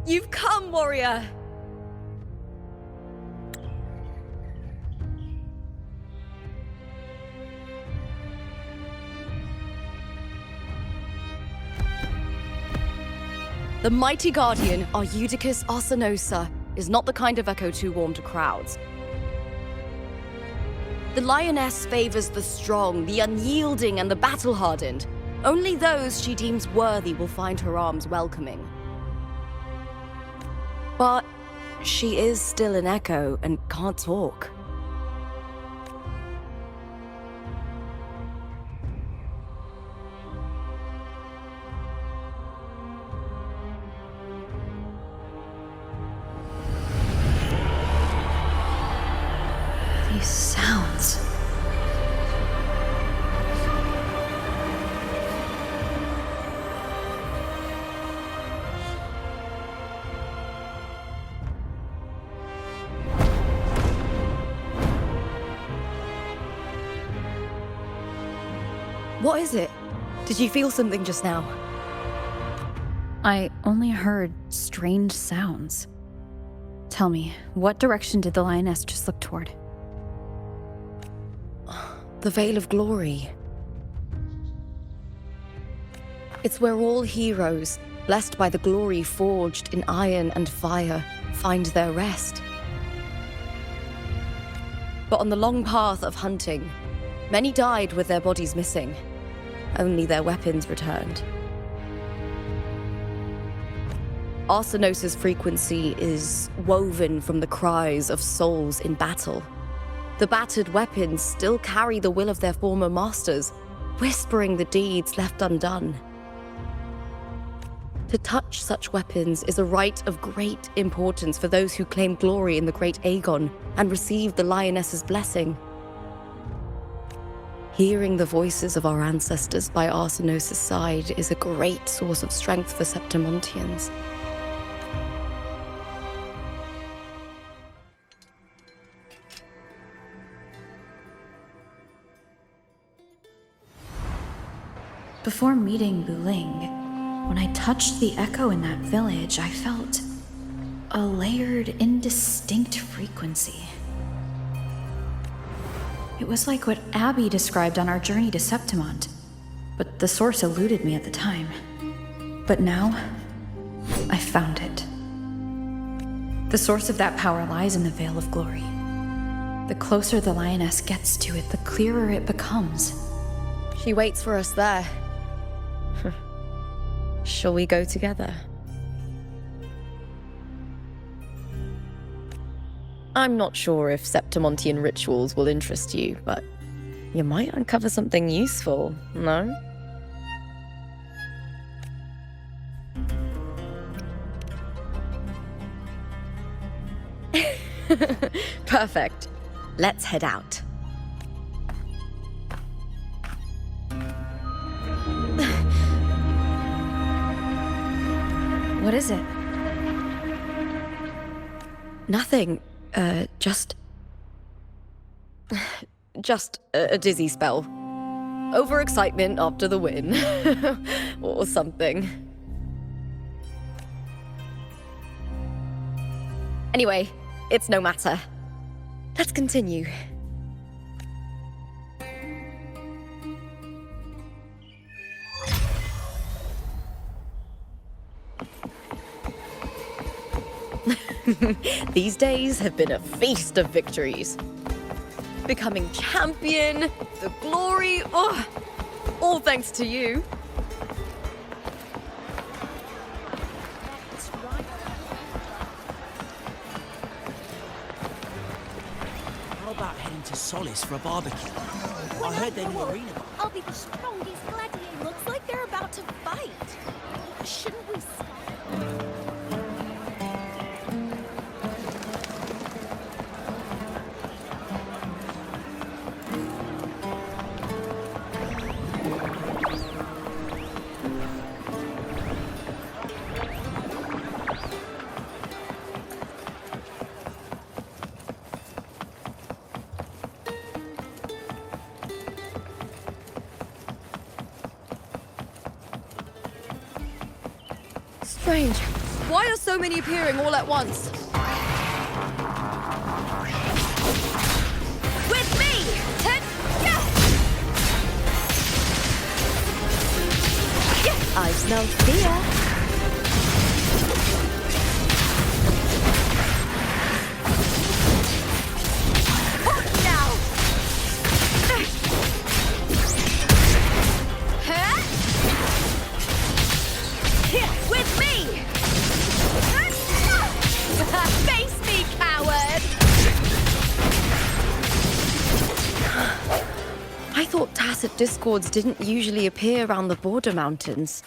You've come, warrior! The mighty guardian, Arudicus Arsenosa, is not the kind of echo too warm to crowds. The lioness favors the strong, the unyielding, and the battle-hardened. Only those she deems worthy will find her arms welcoming. But she is still an echo and can't talk. These sounds. What is it? Did you feel something just now? I only heard strange sounds. Tell me, what direction did the lioness just look toward? The Vale of Glory. It's where all heroes, blessed by the glory forged in iron and fire, find their rest. But on the long path of hunting, many died with their bodies missing. Only their weapons returned. Arsenosa's frequency is woven from the cries of souls in battle. The battered weapons still carry the will of their former masters, whispering the deeds left undone. To touch such weapons is a rite of great importance for those who claim glory in the great Aegon and receive the lioness's blessing. Hearing the voices of our ancestors by Arsenosa's side is a great source of strength for Septimontians. Before meeting Buling, when I touched the echo in that village, I felt a layered, indistinct frequency. It was like what Abby described on our journey to Septimont, but the source eluded me at the time. But now, I found it. The source of that power lies in the Vale of Glory. The closer the lioness gets to it, the clearer it becomes. She waits for us there. Shall we go together? I'm not sure if Septimontian rituals will interest you, but you might uncover something useful, no? Perfect. Let's head out. What is it? Nothing. Just a dizzy spell. Overexcitement after the win. Or something. Anyway, it's no matter. Let's continue. These days have been a feast of victories. Becoming champion, the glory, oh, all thanks to you. How about heading to Solace for a barbecue? I heard they're in the arena. I'll be the strongest gladiator. Looks like they're about to fight. Shouldn't we stop? Strange. Why are so many appearing all at once? With me! I smell fear. With me! Face me, coward! I thought tacit discords didn't usually appear around the border mountains.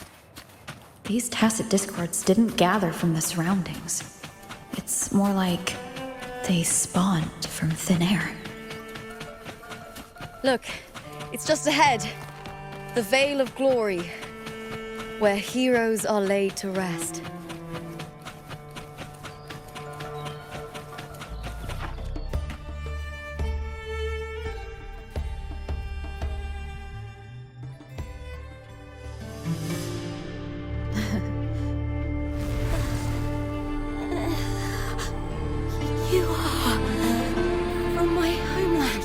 These tacit discords didn't gather from the surroundings. It's more like they spawned from thin air. Look, it's just ahead. The Vale of Glory, where heroes are laid to rest. You are from my homeland.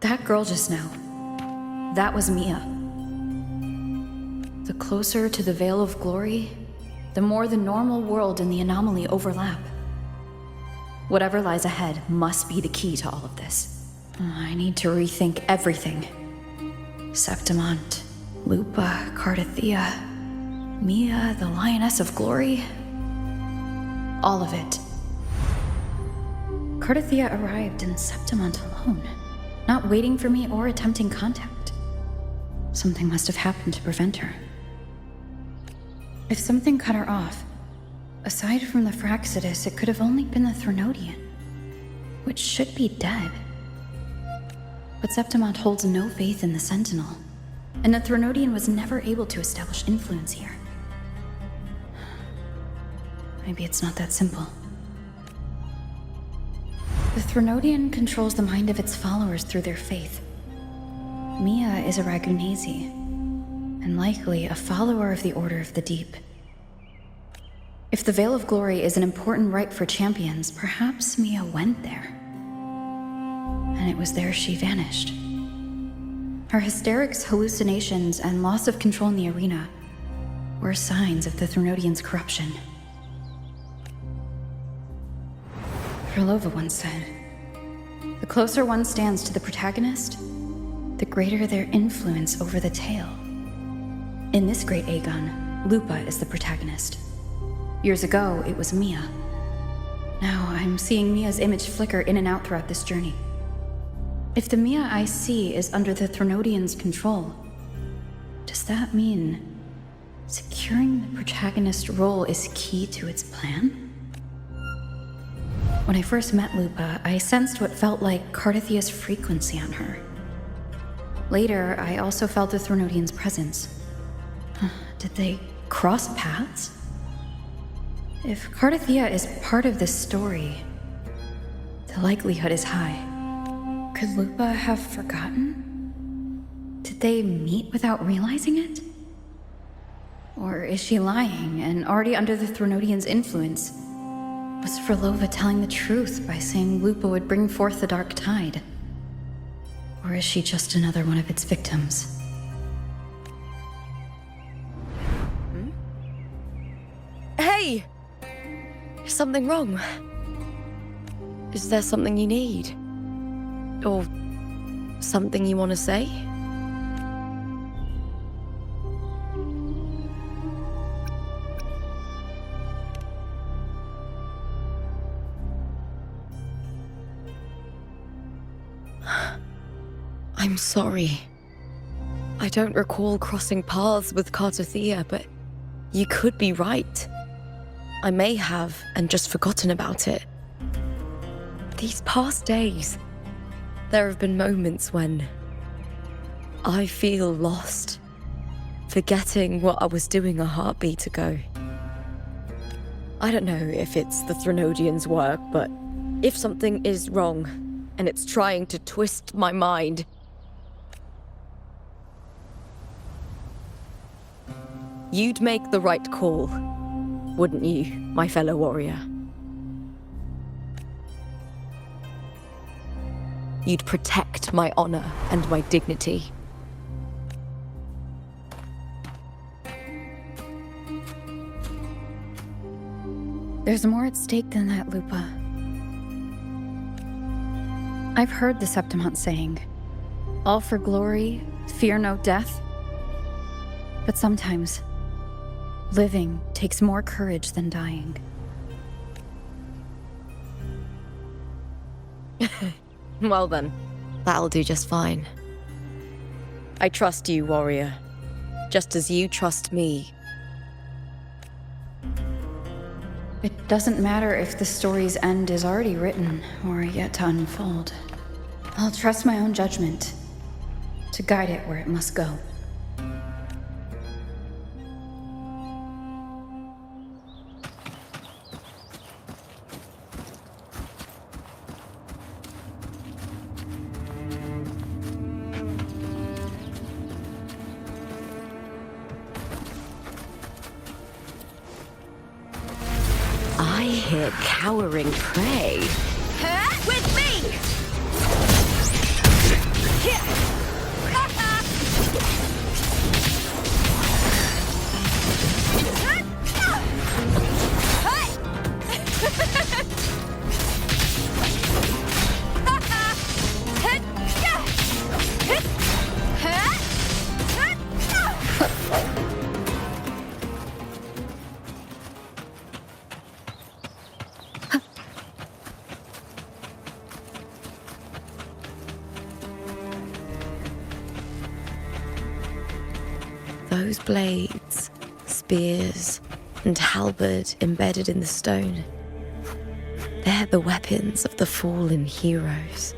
That girl just now, that was Mia. The closer to the Vale of Glory, the more the normal world and the anomaly overlap. Whatever lies ahead must be the key to all of this. I need to rethink everything. Septimont, Lupa, Cardathia, Mia, the Lioness of Glory. All of it. Cardathia arrived in Septimont alone, not waiting for me or attempting contact. Something must have happened to prevent her. If something cut her off, aside from the Fraxidus, it could have only been the Threnodian, which should be dead. But Septimont holds no faith in the Sentinel, and the Threnodian was never able to establish influence here. Maybe it's not that simple. The Threnodian controls the mind of its followers through their faith. Mia is a Ragunesi, and likely a follower of the Order of the Deep. If the Vale of Glory is an important rite for champions, perhaps Mia went there. And it was there she vanished. Her hysterics, hallucinations, and loss of control in the arena were signs of the Threnodian's corruption. Frolova once said, "The closer one stands to the protagonist, the greater their influence over the tale." In this great Aegon, Lupa is the protagonist. Years ago, it was Mia. Now I'm seeing Mia's image flicker in and out throughout this journey. If the Mia I see is under the Threnodian's control, does that mean securing the protagonist role is key to its plan? When I first met Lupa, I sensed what felt like Cardathia's frequency on her. Later, I also felt the Threnodian's presence. Did they cross paths? If Cardathia is part of this story, the likelihood is high. Could Lupa have forgotten? Did they meet without realizing it? Or is she lying and already under the Threnodian's influence? Was Frolova telling the truth by saying Lupa would bring forth the Dark Tide? Or is she just another one of its victims? Hey! Is something wrong? Is there something you need? Or something you want to say? I'm sorry. I don't recall crossing paths with Cardathia, but you could be right. I may have and just forgotten about it. These past days, there have been moments when I feel lost, forgetting what I was doing a heartbeat ago. I don't know if it's the Threnodians' work, but if something is wrong, and it's trying to twist my mind, you'd make the right call, wouldn't you, my fellow warrior? You'd protect my honor and my dignity. There's more at stake than that, Lupa. I've heard the Septimont saying, all for glory, fear no death. But sometimes, living takes more courage than dying. Well then, that'll do just fine. I trust you, warrior, just as you trust me. It doesn't matter if the story's end is already written or yet to unfold. I'll trust my own judgment to guide it where it must go. I hear cowering prey. With me! Those blades, spears, and halberd embedded in the stone. They're the weapons of the fallen heroes.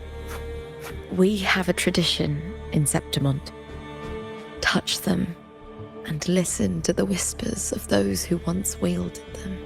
We have a tradition in Septimont. Touch them and listen to the whispers of those who once wielded them.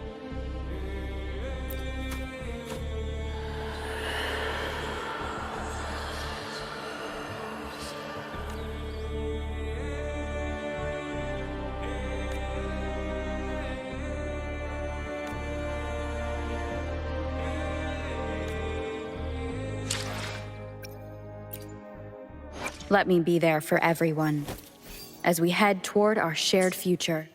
Let me be there for everyone as we head toward our shared future.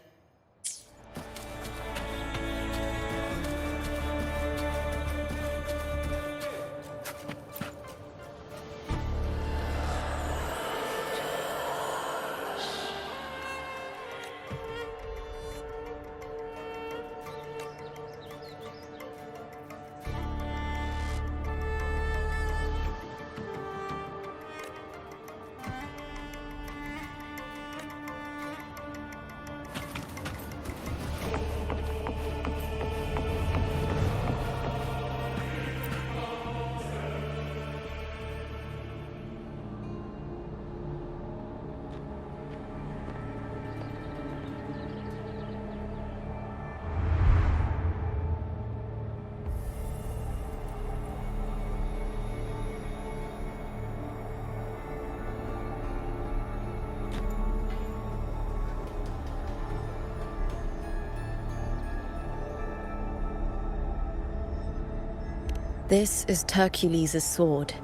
This is Hercules' sword.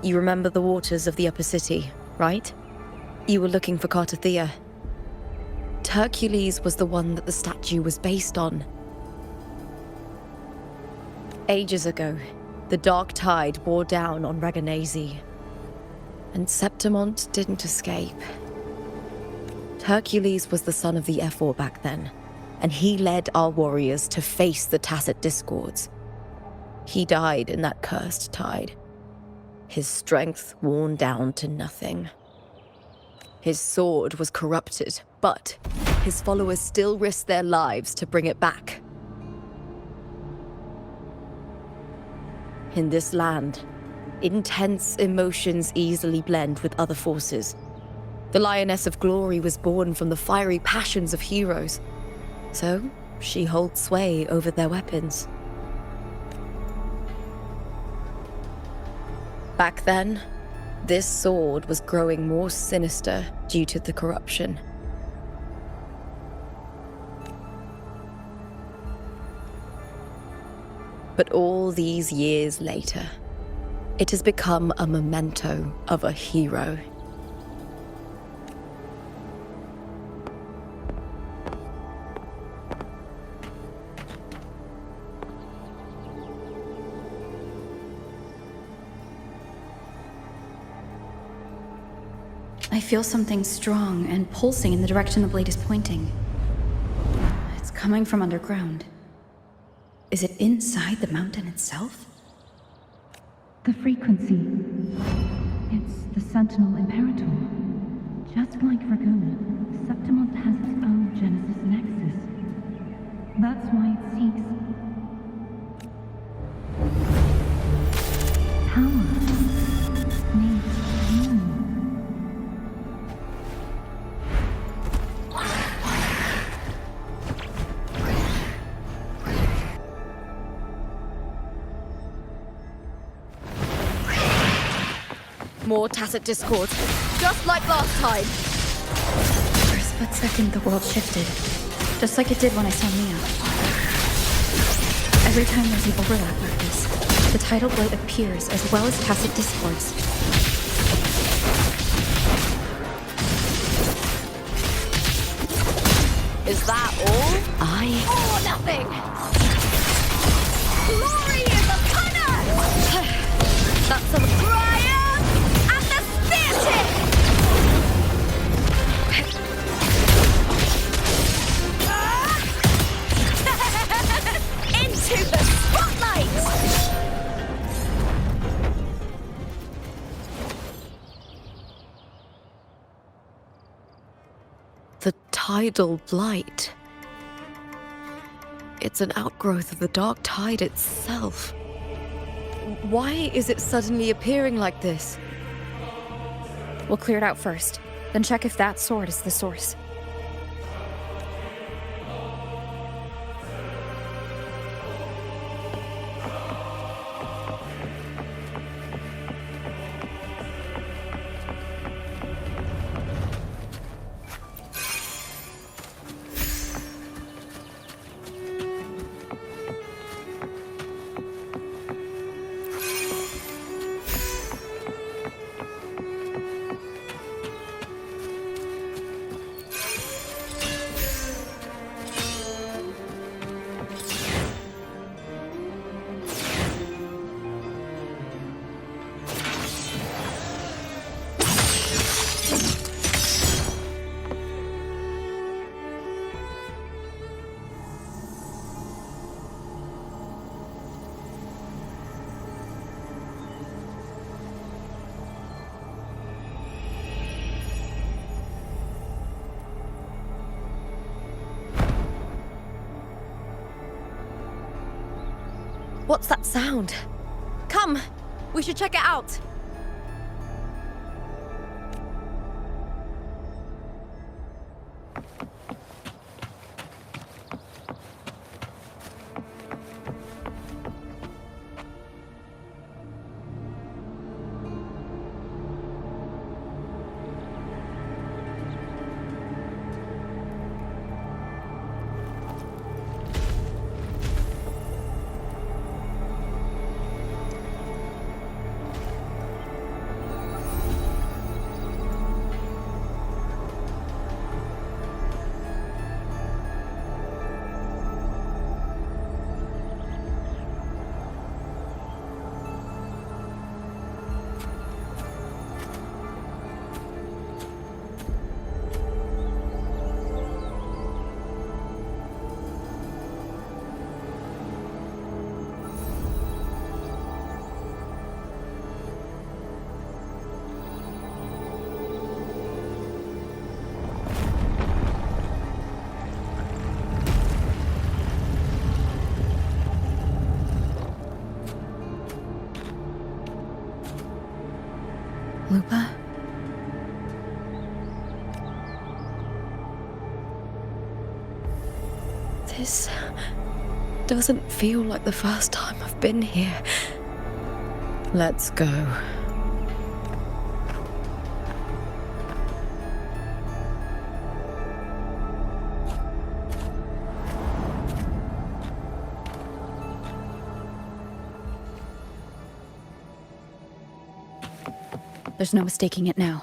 You remember the waters of the upper city, right? You were looking for Cartathea. Hercules was the one that the statue was based on. Ages ago, the dark tide bore down on Reganese, and Septimont didn't escape. Hercules was the son of the Ephor back then, and he led our warriors to face the Tacit Discords. He died in that cursed tide, his strength worn down to nothing. His sword was corrupted, but his followers still risked their lives to bring it back. In this land, intense emotions easily blend with other forces. The Lioness of Glory was born from the fiery passions of heroes, so she holds sway over their weapons. Back then, this sword was growing more sinister due to the corruption. But all these years later, it has become a memento of a hero. I feel something strong and pulsing in the direction the blade is pointing. It's coming from underground. Is it inside the mountain itself? The frequency. It's the Sentinel Imperator. Just like Vergona, Septimont has its own Genesis Nexus. That's why it seeks power. Needs more. More tacit discord, just like last time. For a split second, the world shifted. Just like it did when I saw Mia. Every time there's an overlap like this, the tidal blade appears as well as tacit discords. Is that all? Or nothing! Glory is upon us! That's a Brian and the spear tip! Into the spotlight! The tidal blight. It's an outgrowth of the dark tide itself. Why is it suddenly appearing like this? We'll clear it out first, then check if that sword is the source. What's that sound? Come, we should check it out. Lupa? This doesn't feel like the first time I've been here. Let's go. There's no mistaking it now.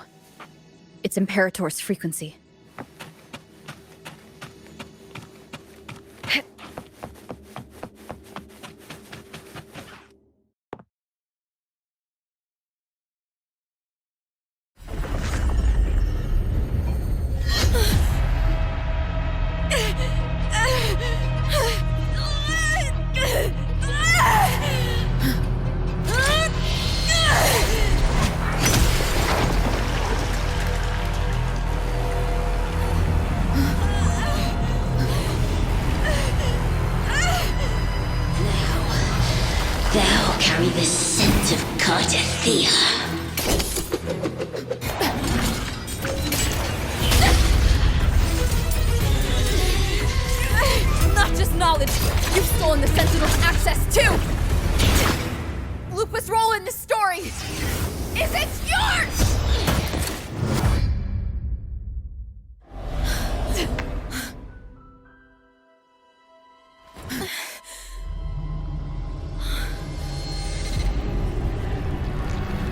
It's Imperator's frequency. Thou carry the scent of Cardathea. Not just knowledge! You've stolen the Sentinel's access too! Lupa's role in this story! Is it yours?!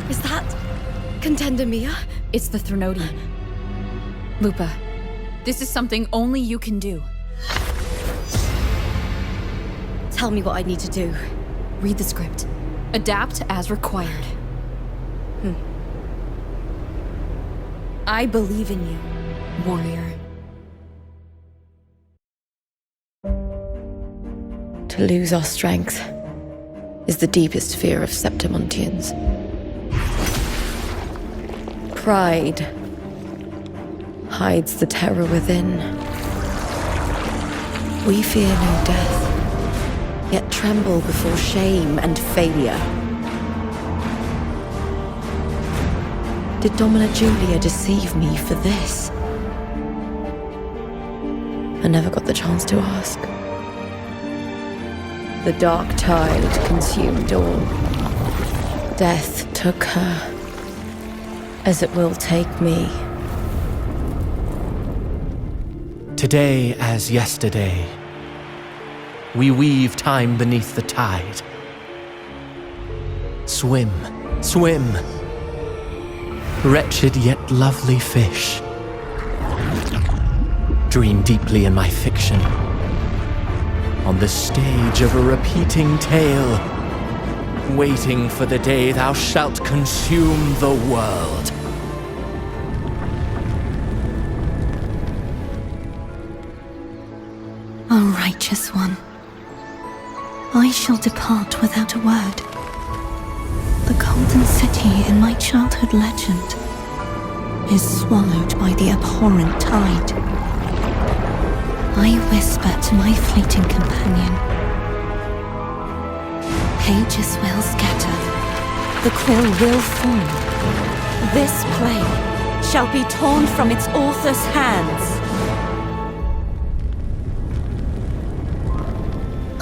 Is that Contender Mia? It's the Threnodian. Lupa, this is something only you can do. Tell me what I need to do. Read the script. Adapt as required. I believe in you, warrior. To lose our strength is the deepest fear of Septimontians. Pride hides the terror within. We fear no death, yet tremble before shame and failure. Did Domina Julia deceive me for this? I never got the chance to ask. The dark tide consumed all. Death took her, as it will take me. Today as yesterday, we weave time beneath the tide. Swim, swim, wretched yet lovely fish. Dream deeply in my fiction, on the stage of a repeating tale, waiting for the day thou shalt consume the world. O righteous one, I shall depart without a word. The golden city in my childhood legend is swallowed by the abhorrent tide. I whisper to my fleeting companion. Pages will scatter, the quill will fall. This play shall be torn from its author's hands.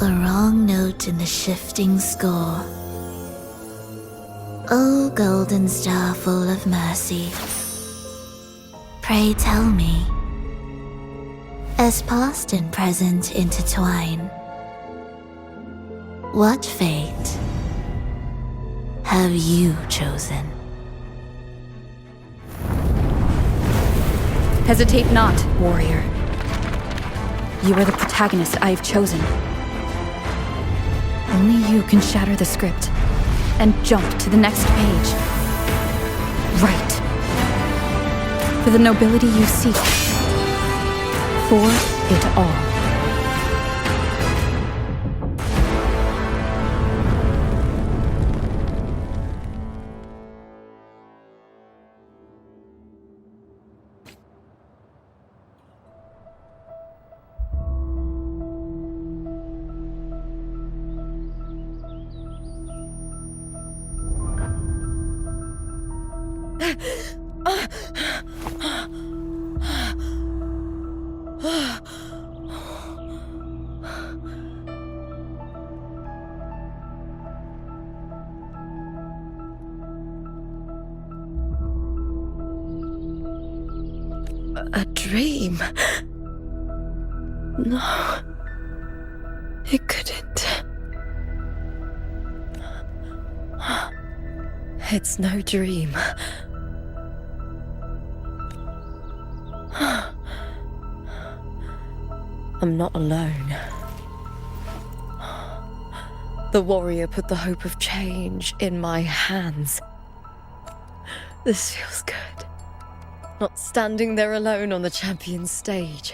A wrong note in the shifting score. O golden star full of mercy, pray tell me, as past and present intertwine, what fate have you chosen? Hesitate not, warrior. You are the protagonist I have chosen. Only you can shatter the script and jump to the next page. Right. For the nobility you seek. For it all. A dream? No. It couldn't. It's no dream. I'm not alone. The warrior put the hope of change in my hands. This feels good. Not standing there alone on the champion stage.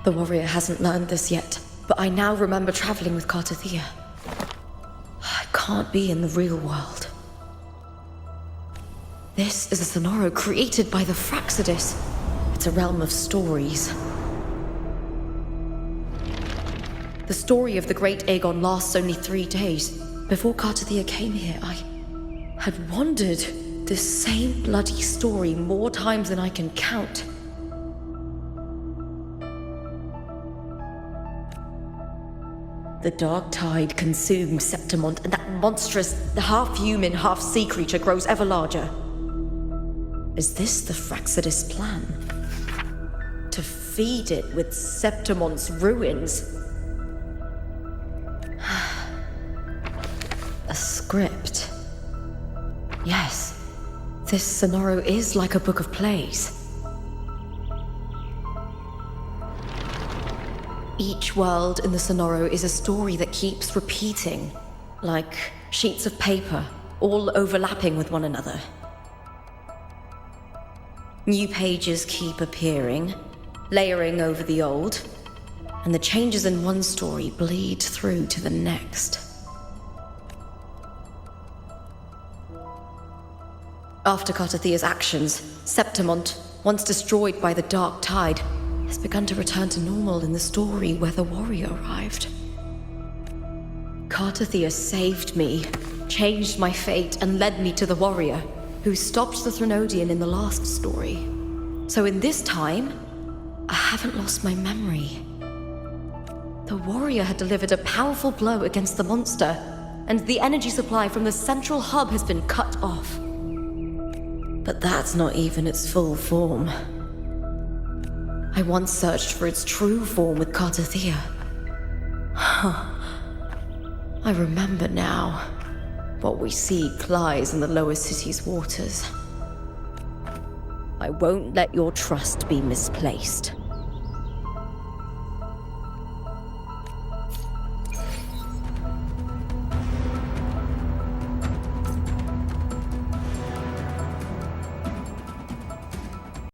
The warrior hasn't learned this yet, but I now remember traveling with Cartathea. I can't be in the real world. This is a Sonoro created by the Fraxidus. It's a realm of stories. The story of the Great Aegon lasts only 3 days. Before Cartathea came here, I had wandered this same bloody story more times than I can count. The dark tide consumed Septimont, and that monstrous, half-human, half-sea creature grows ever larger. Is this the Fraxidus plan? To feed it with Septimont's ruins? A script. Yes, this Sonoro is like a book of plays. Each world in the Sonoro is a story that keeps repeating, like sheets of paper, all overlapping with one another. New pages keep appearing, layering over the old, and the changes in one story bleed through to the next. After Cartathea's actions, Septimont, once destroyed by the dark tide, has begun to return to normal in the story where the warrior arrived. Cartathea saved me, changed my fate, and led me to the warrior, who stopped the Threnodian in the last story. So in this time, I haven't lost my memory. The warrior had delivered a powerful blow against the monster, and the energy supply from the central hub has been cut off. But that's not even its full form. I once searched for its true form with Cartathea. I remember now. What we seek lies in the lower city's waters. I won't let your trust be misplaced.